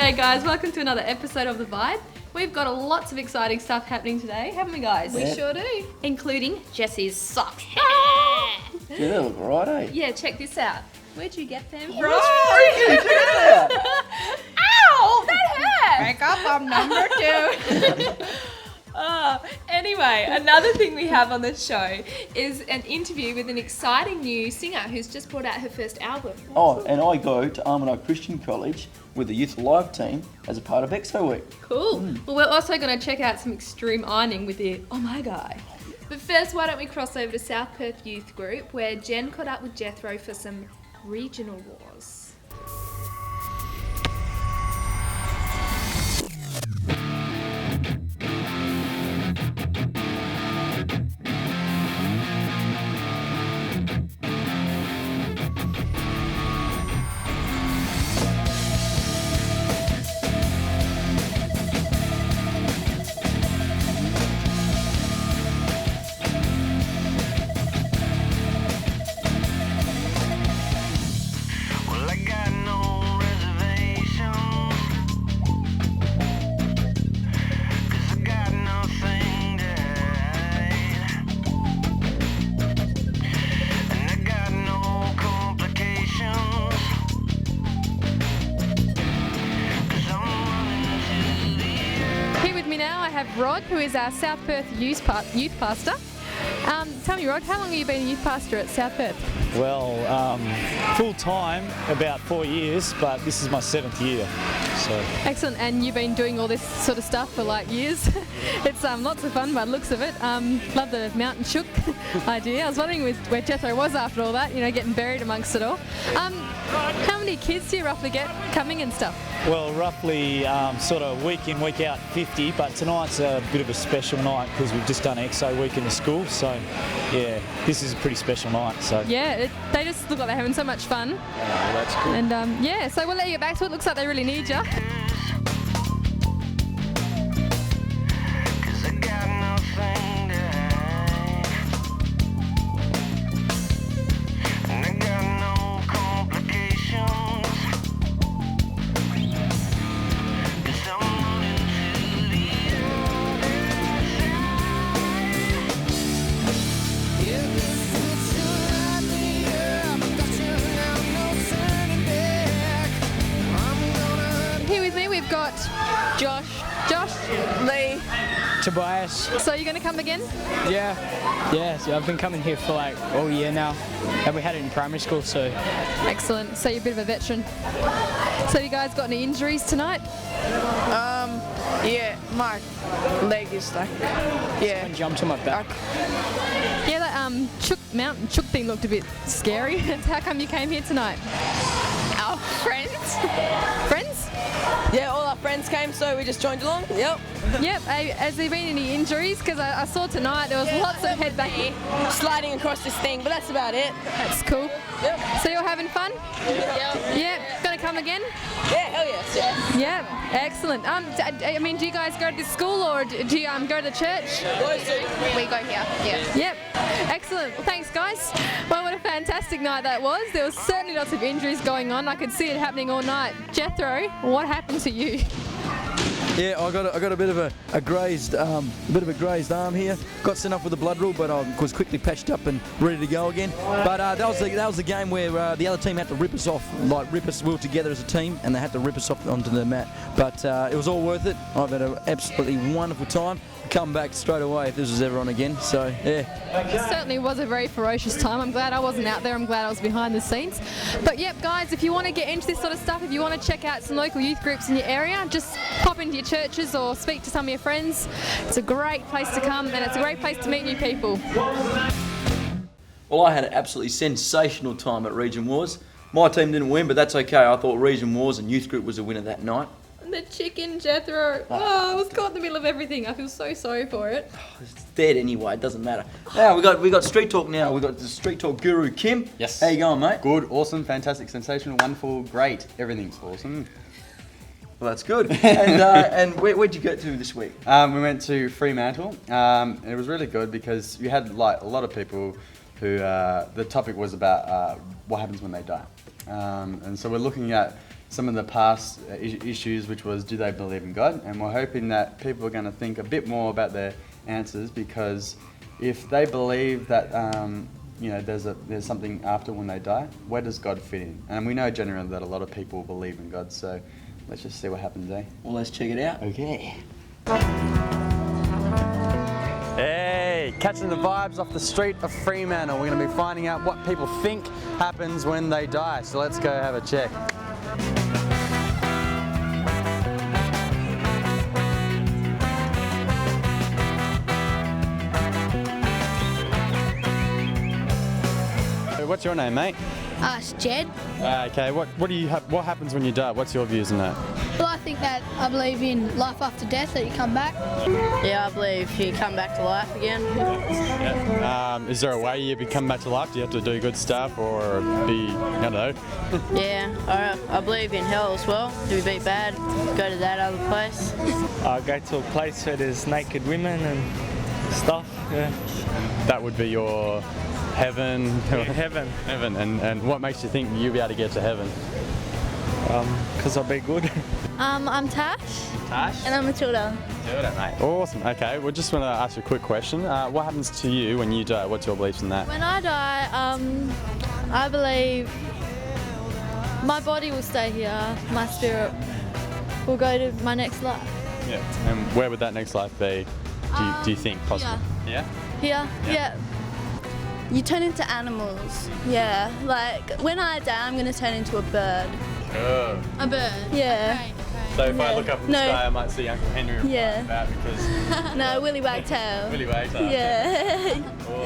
G'day guys, welcome to another episode of The Vibe. We've got lots of exciting stuff happening today, haven't we guys? Yeah. We sure do. Including Jessie's socks. Yeah, they look right, eh? Yeah, check this out. Where'd you get them from? Freaky, check it out. Ow, that hurt! Break up, I'm number 2. Anyway, another thing we have on the show is an interview with an exciting new singer who's just brought out her first album. Oh, and I go to Armidale Christian College with the Youth Live team as a part of EXO Week. Cool. Well, we're also going to check out some extreme ironing with the Oh My Guy. But first, why don't we cross over to South Perth Youth Group, where Jen caught up with Jethro for some regional wars. Rod, who is our South Perth youth pastor. Tell me, Rod, how long have you been a youth pastor at South Perth? Well, full time, about 4 years, but this is my 7th year. So. Excellent, and you've been doing all this sort of stuff for like years. It's lots of fun by the looks of it. Love the mountain shook idea. I was wondering where Jethro was after all that, getting buried amongst it all. How many kids do you roughly get coming and stuff? Well, roughly sort of week in, week out 50, but tonight's a bit of a special night because we've just done EXO week in the school, so yeah, this is a pretty special night. So yeah, they just look like they're having so much fun. Well, that's cool. And yeah, so we'll let you get back to it. Looks like they really need you. Josh, Lee, Tobias. So you're going to come again? Yeah, so I've been coming here for like all year now, and we had it in primary school, so. Excellent, so you're a bit of a veteran. So you guys got any injuries tonight? Yeah, my leg is like, yeah. Someone jumped on my back. Yeah, that mountain chook thing looked a bit scary. How come you came here tonight? Our friends. Friends? Yeah, all our friends came, so we just joined along. Yep. Yep. Has there been any injuries? Because I saw tonight there was lots of head banging. Sliding across this thing, but that's about it. That's cool. Yep. So you're having fun? Yep. Yeah. Gonna come again? Yeah, hell yes. Yeah. Yeah. Excellent. I mean, do you guys go to this school or do you go to the church? We go here. Yeah. Yep. Excellent. Well, thanks, guys. Well, what a fantastic night that was. There was certainly lots of injuries going on. I could see it happening all night. Jethro, what happened to you? Yeah, I got a bit of a grazed arm here. Got sent off with a blood rule, but I was quickly patched up and ready to go again. But that was the game where the other team had to rip us off, we were together as a team, and they had to rip us off onto the mat. But it was all worth it. I've had an absolutely wonderful time. Come back straight away if this was ever on again. So yeah. It certainly was a very ferocious time. I'm glad I wasn't out there. I'm glad I was behind the scenes. But yep, guys, if you want to get into this sort of stuff, if you want to check out some local youth groups in your area, just pop into your churches or speak to some of your friends. It's a great place to come, and it's a great place to meet new people. Well, I had an absolutely sensational time at Region Wars. My team didn't win, but that's okay. I thought Region Wars and Youth Group was a winner that night. The chicken, Jethro. Oh, I was caught in the middle of everything. I feel so sorry for it. It's dead anyway, it doesn't matter. Now, we got Street Talk now. We got the Street Talk guru, Kim. Yes. How you going, mate? Good, awesome, fantastic, sensational, wonderful, great. Everything's awesome. Well, that's good. And where'd you go to this week? We went to Fremantle. And it was really good because you had like a lot of people who the topic was about what happens when they die. And so we're looking at some of the past issues, which was, do they believe in God? And we're hoping that people are going to think a bit more about their answers, because if they believe that there's something after when they die, where does God fit in? And we know generally that a lot of people believe in God, so let's just see what happens, eh? Well, let's check it out. Okay. Hey, catching the vibes off the street of Fremantle. We're going to be finding out what people think happens when they die. So let's go have a check. What's your name, mate? It's Jed. Okay, what happens when you die? What's your views on that? Well, I believe in life after death, that you come back. Yeah, I believe you come back to life again. Is there a way you come back to life? Do you have to do good stuff or be, I don't know? Yeah, I believe in hell as well. Do we be bad? Go to that other place. I go to a place where there's naked women and stuff. Yeah. That would be your heaven. Heaven. Heaven. And what makes you think you'll be able to get to heaven? Because I'll be good. I'm Tash. Tash? And I'm Matilda. Matilda, mate. Awesome. Okay, we just want to ask you a quick question. What happens to you when you die? What's your beliefs in that? When I die, I believe my body will stay here, my spirit will go to my next life. Yeah. And where would that next life be? Do you think possible? Here. Yeah? Here? Yeah. You turn into animals. Yeah, like when I die, I'm gonna turn into a bird. A bird? Yeah. Okay. So if I look up in the No. sky, I might see Uncle Henry Yeah. like that because No, Willy Wagtail. Willy Wagtail. Yeah.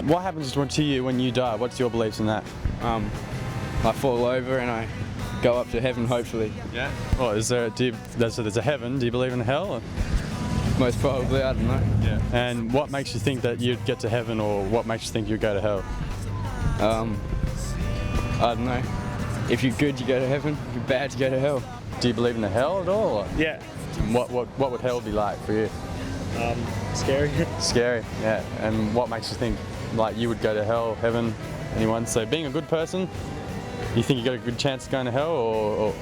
What happens to you when you die? What's your beliefs in that? I fall over and I go up to heaven, hopefully. Yeah. Well, there's a heaven. Do you believe in hell? Or? Most probably, I don't know. Yeah. And what makes you think that you'd get to heaven, or what makes you think you'd go to hell? I don't know. If you're good, you go to heaven. If you're bad, you go to hell. Do you believe in the hell at all? Or? Yeah. What would hell be like for you? Scary. Scary. Yeah. And what makes you think like you would go to hell, heaven, anyone? So being a good person, you think you got a good chance of going to hell,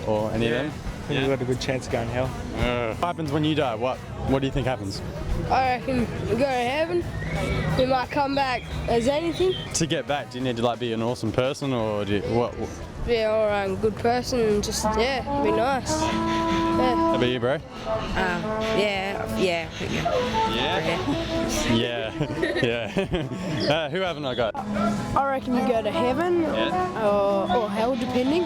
or any of them? I think we've got a good chance of going to hell. What happens when you die? What do you think happens? I reckon you go to heaven. You might come back as anything. To get back, do you need to be an awesome person, or do you, what? Be an all-around good person and just, be nice. Yeah. How about you, bro? Yeah. Yeah. Yeah. Who haven't I got? I reckon you go to heaven or hell, depending.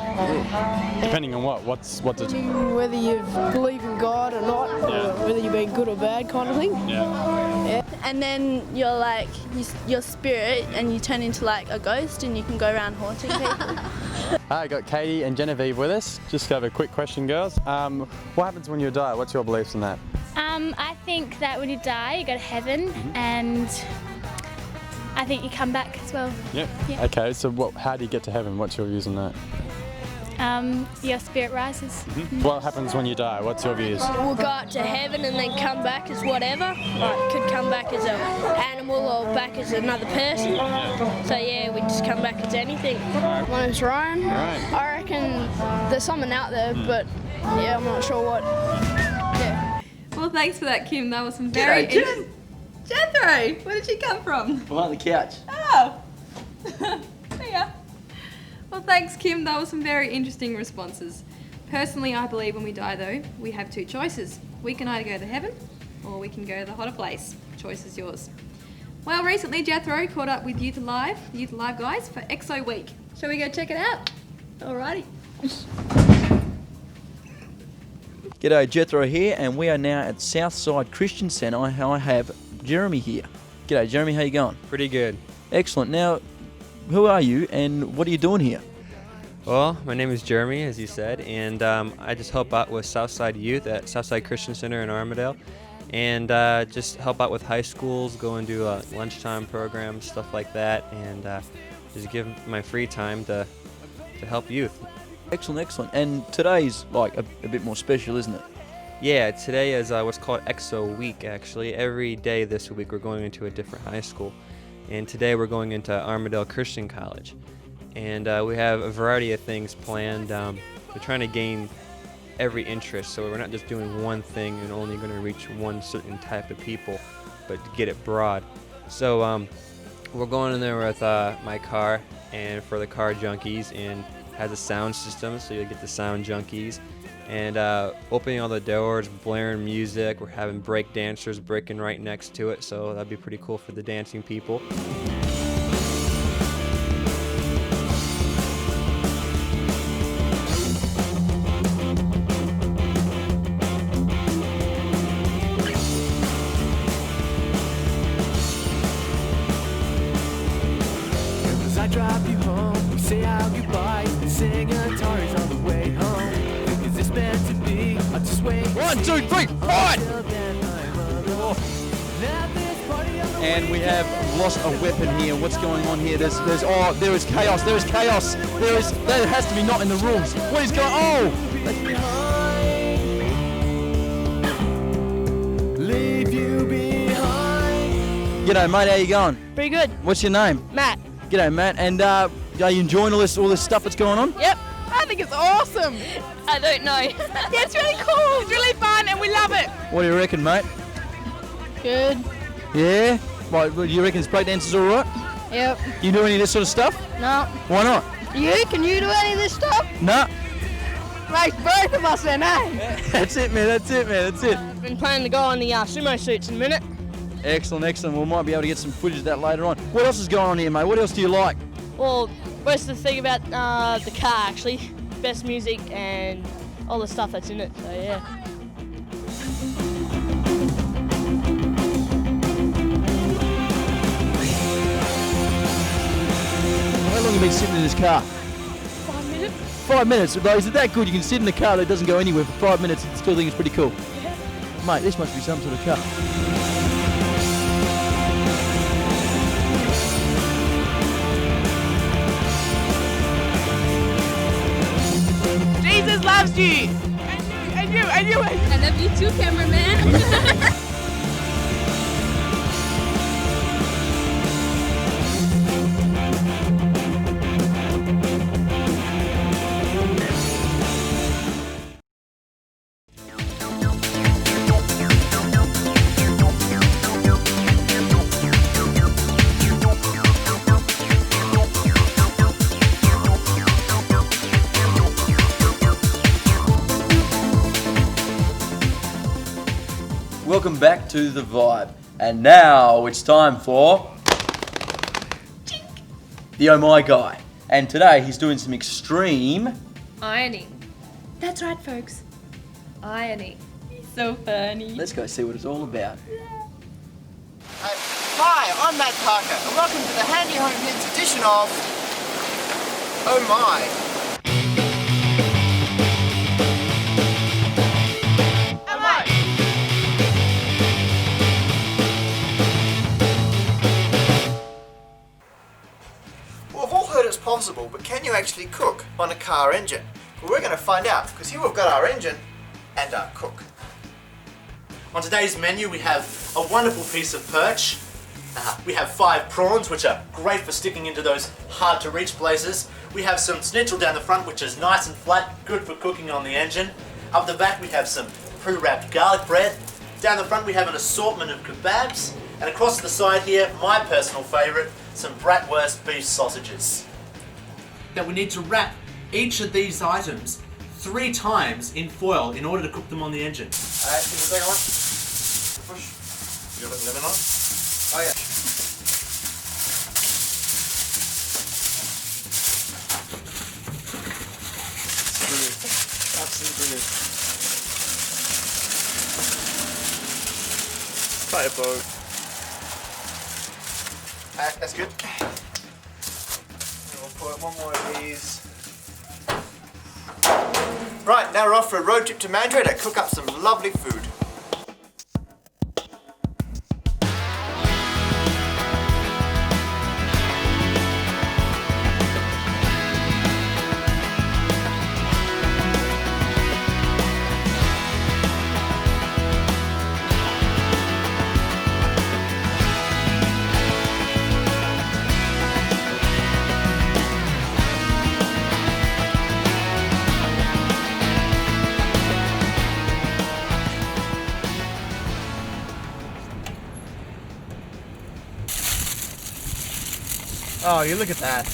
Depending on what? What's it? Whether you believe in God or not, Yeah. or whether you're being good or bad kind of thing. Yeah. And then you're like your spirit, and you turn into like a ghost, and you can go around haunting people. Hi, I got Katie and Genevieve with us. Just have a quick question, girls. What happens when you die? What's your beliefs in that? I think that when you die, you go to heaven, and I think you come back as well. Yep. Yeah. Okay, so how do you get to heaven? What's your views on that? Your spirit rises. What happens when you die? What's your views? We'll go up to heaven and then come back as whatever. Like, could come back as an animal or back as another person. So we just come back as anything. My name's Ryan. Ryan. I reckon there's someone out there, but I'm not sure what. Yeah. Well, thanks for that, Kim. That was some very interesting. Jethro, where did you come from? Behind the couch. Oh. Yeah. Well, thanks, Kim. That was some very interesting responses. Personally, I believe when we die, though, we have two choices. We can either go to heaven, or we can go to the hotter place. Choice is yours. Well, recently Jethro caught up with Youth Alive guys, for EXO Week. Shall we go check it out? Alrighty. G'day, Jethro here, and we are now at Southside Christian Centre. I have Jeremy here. G'day, Jeremy. How you going? Pretty good. Excellent. Now, who are you, and what are you doing here? Well, my name is Jeremy, as you said, and I just help out with Southside Youth at Southside Christian Center in Armidale, and just help out with high schools, go and do lunchtime programs, stuff like that, and just give my free time to help youth. Excellent, excellent. And today's like a bit more special, isn't it? Yeah, today is what's called EXO Week, actually. Every day this week we're going into a different high school. And today we're going into Armidale Christian College. And we have a variety of things planned. We're trying to gain every interest. So we're not just doing one thing and only going to reach one certain type of people, but to get it broad. So we're going in there with my car, and for the car junkies, and has a sound system, so you'll get the sound junkies. And opening all the doors, blaring music. We're having break dancers breaking right next to it, so that'd be pretty cool for the dancing people. As I drive you home, we say our goodbyes and sing Atari's on the way home. Is this meant to be? I'll just wait. 1, 2, 3, fight! And we have lost a weapon here. What's going on here? There is chaos. There is chaos. There has to be not in the rooms. What is going? Oh! Leave you behind. G'day, mate. How you going? Pretty good. What's your name? Matt. G'day, Matt. And are you enjoying all this stuff that's going on? Yep. I think it's awesome. I don't know. Yeah, it's really cool. It's really fun and we love it. What do you reckon, mate? Good. Yeah? Right, do you reckon this breakdance is all right? Yep. You do any of this sort of stuff? No. Why not? Can you do any of this stuff? No. Makes both of us then, eh? That's it, man. That's it. Been planning to go on the sumo suits in a minute. Excellent. We might be able to get some footage of that later on. What else is going on here, mate? What else do you like? Well, most of the thing about the car actually, best music and all the stuff that's in it. So yeah. How long have you been sitting in this car? 5 minutes. 5 minutes. Though, is it that good? You can sit in a car that doesn't go anywhere for 5 minutes and still think it's pretty cool. Yeah. Mate, this must be some sort of car. Jesus loves you. And you. I love you too, cameraman. Welcome back to The Vibe. And now it's time for the Oh My Guy. And today he's doing some extreme ironing. That's right, folks. Ironing. So funny. Let's go see what it's all about. Hi, I'm Matt Parker, and welcome to the Handy Home Hits edition of Oh My. It's possible, but can you actually cook on a car engine? Well, we're going to find out, because here we've got our engine and our cook. On today's menu we have a wonderful piece of perch, we have 5 prawns which are great for sticking into those hard to reach places, we have some schnitzel down the front which is nice and flat, good for cooking on the engine, up the back we have some pre-wrapped garlic bread, down the front we have an assortment of kebabs, and across the side here, my personal favourite, some bratwurst beef sausages. That we need to wrap each of these items 3 times in foil in order to cook them on the engine. Alright, give me the second one. Push. You got the lemon on? Oh yeah. Absolutely. Typo. Alright, that's good. We'll put one more of these. Right, now we're off for a road trip to Mandurah to cook up some lovely food. Oh, you look at that.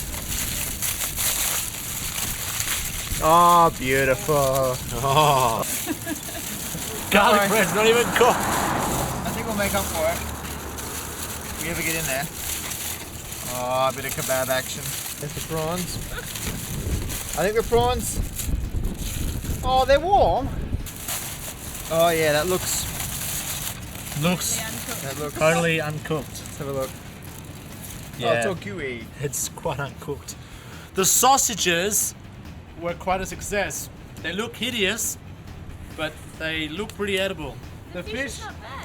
Oh, beautiful. Oh. Garlic bread's not even cooked. I think we'll make up for it. If we ever get in there. Oh, a bit of kebab action. There's the prawns. I think the prawns. Oh, they're warm. Oh yeah, that looks Totally uncooked. Let's have a look. Yeah. Oh, it's all gooey. It's quite uncooked. The sausages were quite a success. They look hideous, but they look pretty edible. The fish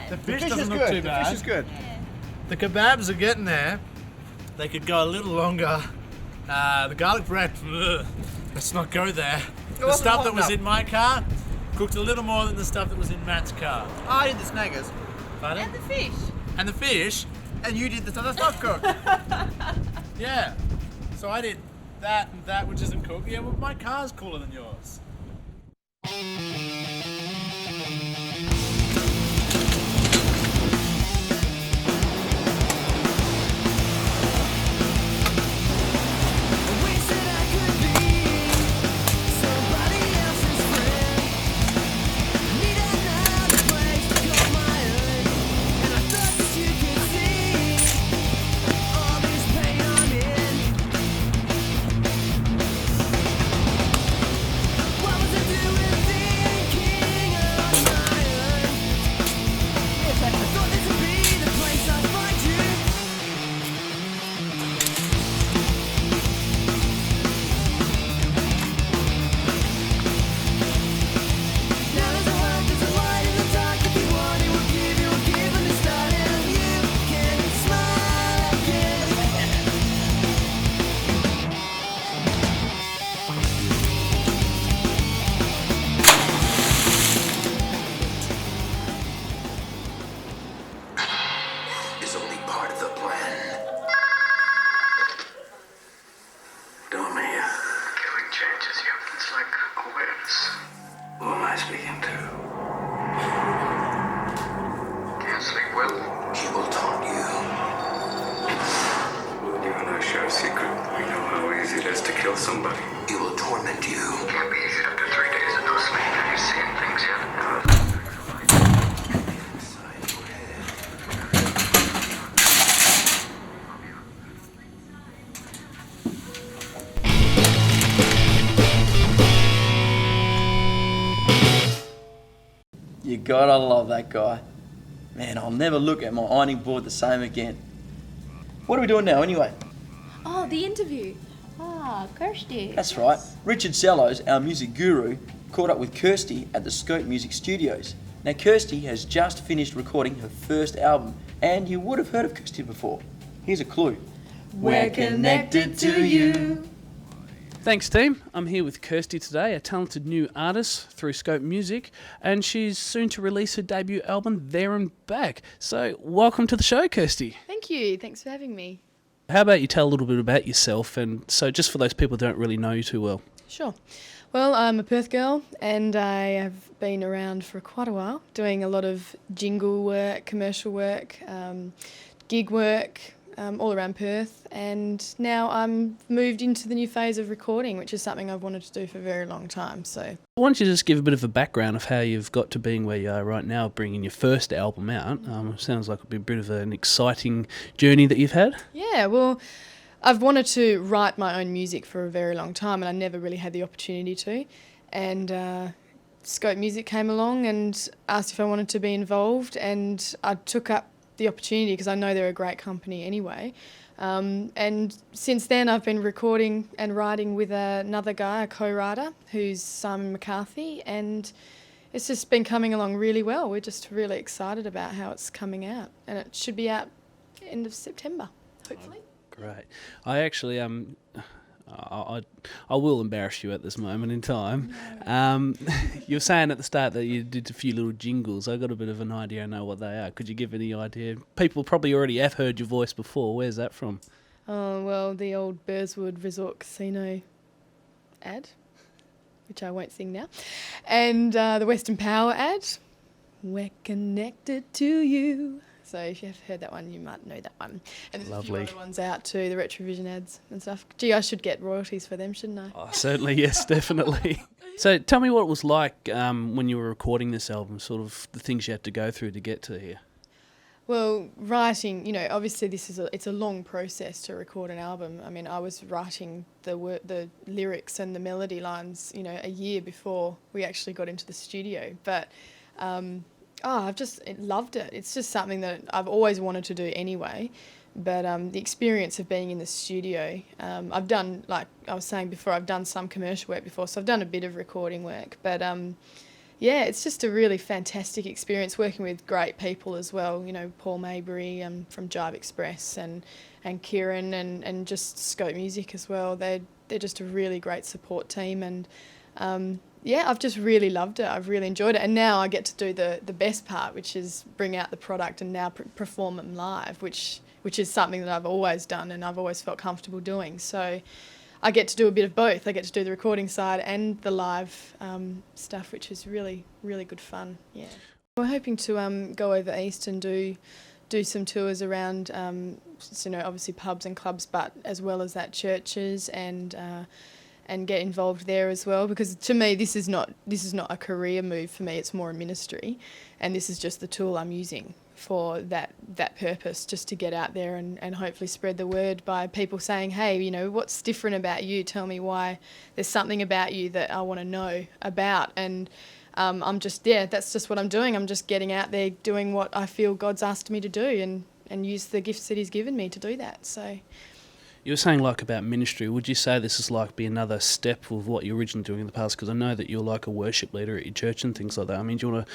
doesn't is look good. too bad. The fish is good. The kebabs are getting there. They could go a little longer. The garlic bread, let's not go there. The wasn't stuff hot that was enough. in my car cooked a little more than the stuff that was in Matt's car. Oh, I did the snaggers. Pardon? And the fish. And the fish, And you did the stuff that's not cooked. yeah. So I did that and that, which isn't cooked. Yeah, well, my car's cooler than yours. Is only part of the plan. Don't me. Killing changes you. It's like awareness. Who am I speaking to? Can't sleep well. He will taunt you. You and I share a secret. We know how easy it is to kill somebody. He will torment you. Can't be easy after 3 days of no sleep. Have you seen things yet? You gotta love that guy. Man, I'll never look at my ironing board the same again. What are we doing now anyway? Oh, the interview. Ah, Kirsty. That's right. Richard Sellows, our music guru, caught up with Kirsty at the Scope Music Studios. Now, Kirsty has just finished recording her first album, and you would have heard of Kirsty before. Here's a clue. We're connected to you. Thanks, team. I'm here with Kirsty today, a talented new artist through Scope Music, and she's soon to release her debut album, There and Back. So, welcome to the show, Kirsty. Thank you. Thanks for having me. How about you tell a little bit about yourself, and so just for those people who don't really know you too well. Sure. Well, I'm a Perth girl, and I have been around for quite a while, doing a lot of jingle work, commercial work, gig work, all around Perth, and now I'm moved into the new phase of recording, which is something I've wanted to do for a very long time. So, Why don't you just give a bit of a background of how you've got to being where you are right now, bringing your first album out? Sounds like it'd be a bit of an exciting journey that you've had. yeah, well, I've wanted to write my own music for a very long time, and I never really had the opportunity to. And Scope Music came along and asked if I wanted to be involved, and I took up the opportunity because I know they're a great company anyway. And since then I've been recording and writing with another guy, a co-writer, who's Simon McCarthy, and it's just been coming along really well. We're just really excited about how it's coming out, and it should be out end of September, hopefully. Great. I actually I will embarrass you at this moment in time. You were saying at the start that you did a few little jingles. I got a bit of an idea. I know what they are. Could you give any idea? People probably already have heard your voice before. Where's that from? Oh, well, the old Burswood Resort Casino ad, which I won't sing now, and the Western Power ad. We're connected to you. So if you've heard that one, you might know that one. And there's Lovely. a few other ones out too, the Retrovision ads and stuff. Gee, I should get royalties for them, shouldn't I? Oh, certainly, yes, definitely. So tell me what it was like when you were recording this album, sort of the things you had to go through to get to here. Well, writing, you know, obviously it's a long process to record an album. I mean, I was writing the lyrics and the melody lines, you know, a year before we actually got into the studio. But I've just loved it. It's just something that I've always wanted to do anyway. But the experience of being in the studio, I've done, like I was saying before, I've done some commercial work before, so I've done a bit of recording work. But yeah, it's just a really fantastic experience working with great people as well. You know, Paul Maybury from Jive Express and Kieran and just Scope Music as well. They're just a really great support team, and yeah, I've just really loved it. I've really enjoyed it, and now I get to do the best part, which is bring out the product and now perform them live, which is something that I've always done and I've always felt comfortable doing. So I get to do a bit of both. I get to do the recording side and the live stuff, which is really, really good fun. Yeah, we're hoping to go over east and do some tours around, you know, obviously pubs and clubs, but as well as that, churches and get involved there as well. Because to me, this is not a career move for me. It's more a ministry, and this is just the tool I'm using for that purpose, just to get out there and hopefully spread the word by people saying, hey, you know, what's different about you? Tell me why there's something about you that I want to know about. And that's just what I'm doing. I'm just getting out there doing what I feel God's asked me to do and use the gifts that he's given me to do that. So You were saying like about ministry. Would you say this is like be another step of what you were originally doing in the past? Because I know that you're like a worship leader at your church and things like that. I mean, do you want to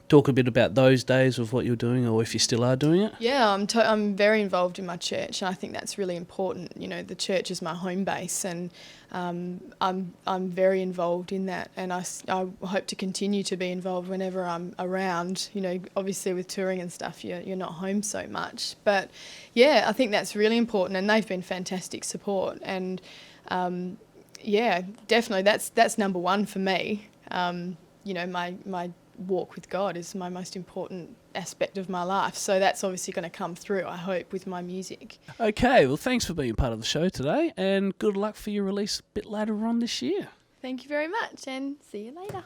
talk a bit about those days of what you're doing, or if you still are doing it? Yeah, I'm very involved in my church, and I think that's really important. You know, the church is my home base, and I'm very involved in that, and I hope to continue to be involved whenever I'm around. You know, obviously with touring and stuff, you're not home so much, but yeah, I think that's really important, and they've been fantastic support, and yeah, definitely that's number one for me. You know, my walk with God is my most important aspect of my life, so that's obviously going to come through, I hope, with my music. Okay, well, thanks for being part of the show today, and good luck for your release a bit later on this year. Thank you very much, and see you later.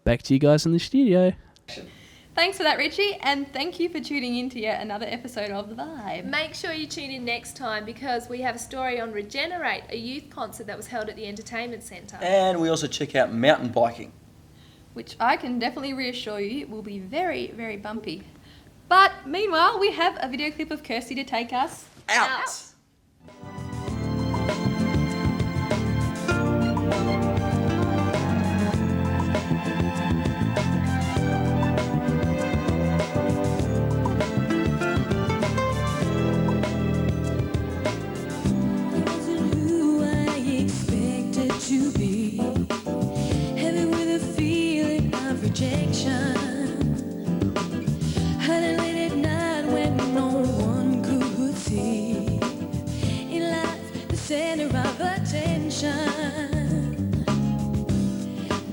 Back to you guys in the studio. Thanks for that, Richie, and thank you for tuning in to yet another episode of The Vibe. Make sure you tune in next time, because we have a story on Regenerate, a youth concert that was held at the Entertainment Centre. And we also check out mountain biking, which I can definitely reassure you will be very, very bumpy. But meanwhile, we have a video clip of Kirsty to take us out.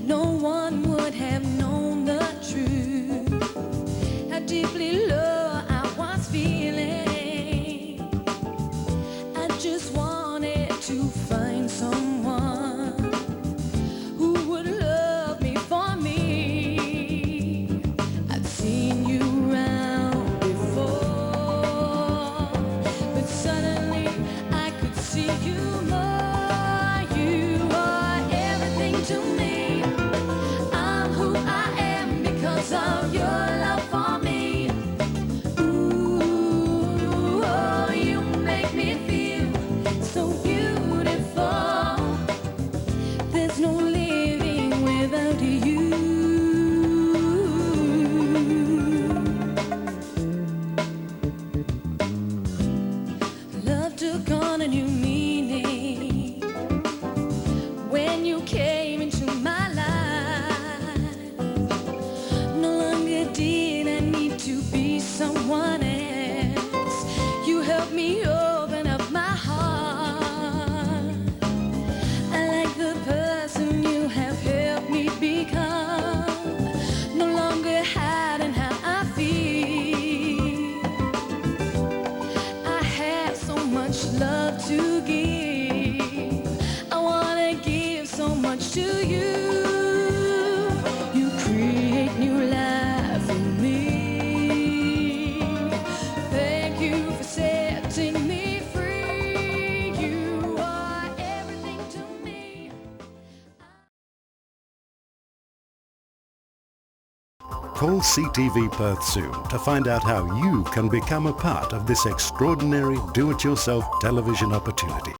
No one would have known the truth, how deeply low I was feeling. I just wanted to find someone who would love me for me. Call CTV Perth soon to find out how you can become a part of this extraordinary do-it-yourself television opportunity.